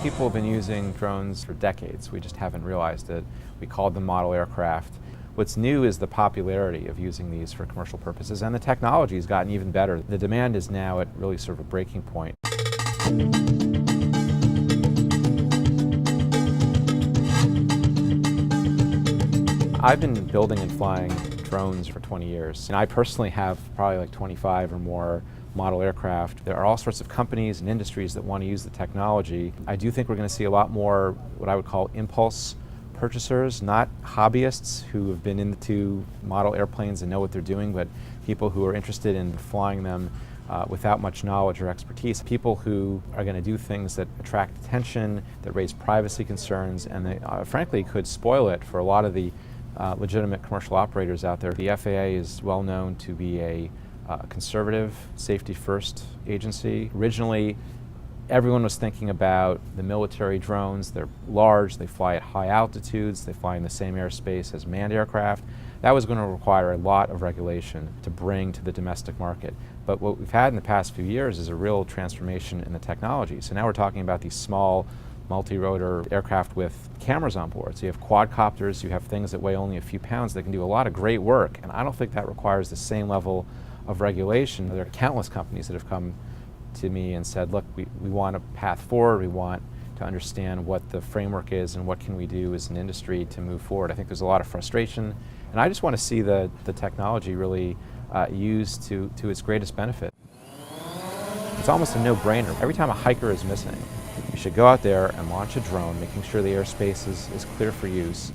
People have been using drones for decades. We just haven't realized it. We called them model aircraft. What's new is the popularity of using these for commercial purposes, and the technology has gotten even better. The demand is now at really sort of a breaking point. I've been building and flying drones for 20 years, and I personally have probably like 25 or more model aircraft. There are all sorts of companies and industries that want to use the technology. I do think we're going to see a lot more what I would call impulse purchasers, not hobbyists who have been into model airplanes and know what they're doing, but people who are interested in flying them without much knowledge or expertise. People who are going to do things that attract attention, that raise privacy concerns, and they frankly could spoil it for a lot of the legitimate commercial operators out there. The FAA is well known to be a conservative, safety-first agency. Originally, everyone was thinking about the military drones. They're large, they fly at high altitudes, they fly in the same airspace as manned aircraft. That was going to require a lot of regulation to bring to the domestic market. But what we've had in the past few years is a real transformation in the technology. So now we're talking about these small multi-rotor aircraft with cameras on board. So you have quadcopters, you have things that weigh only a few pounds that can do a lot of great work, and I don't think that requires the same level of regulation. There are countless companies that have come to me and said, look, we want a path forward, we want to understand what the framework is and what can we do as an industry to move forward. I think there's a lot of frustration, and I just want to see the technology really used to its greatest benefit. It's almost a no-brainer. Every time a hiker is missing, you should go out there and launch a drone, making sure the airspace is clear for use.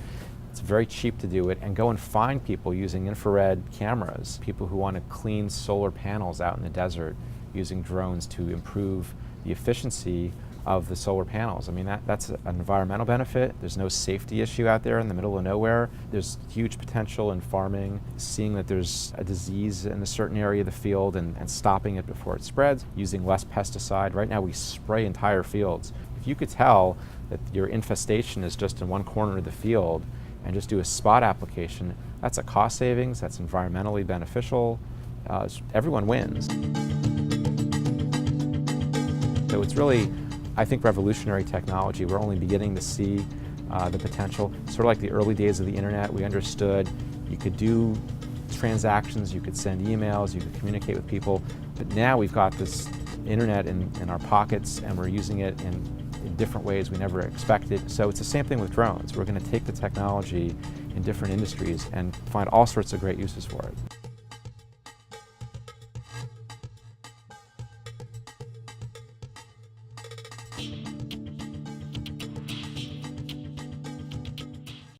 It's very cheap to do it, and go and find people using infrared cameras, people who want to clean solar panels out in the desert using drones to improve the efficiency of the solar panels. I mean, that's an environmental benefit. There's no safety issue out there in the middle of nowhere. There's huge potential in farming, seeing that there's a disease in a certain area of the field and stopping it before it spreads, using less pesticide. Right now we spray entire fields. If you could tell that your infestation is just in one corner of the field and just do a spot application, that's a cost savings, that's environmentally beneficial, everyone wins. So it's really, I think, revolutionary technology. We're only beginning to see the potential. Sort of like the early days of the internet, we understood you could do transactions, you could send emails, you could communicate with people, but now we've got this internet in our pockets and we're using it in different ways we never expected. So it's the same thing with drones. We're going to take the technology in different industries and find all sorts of great uses for it.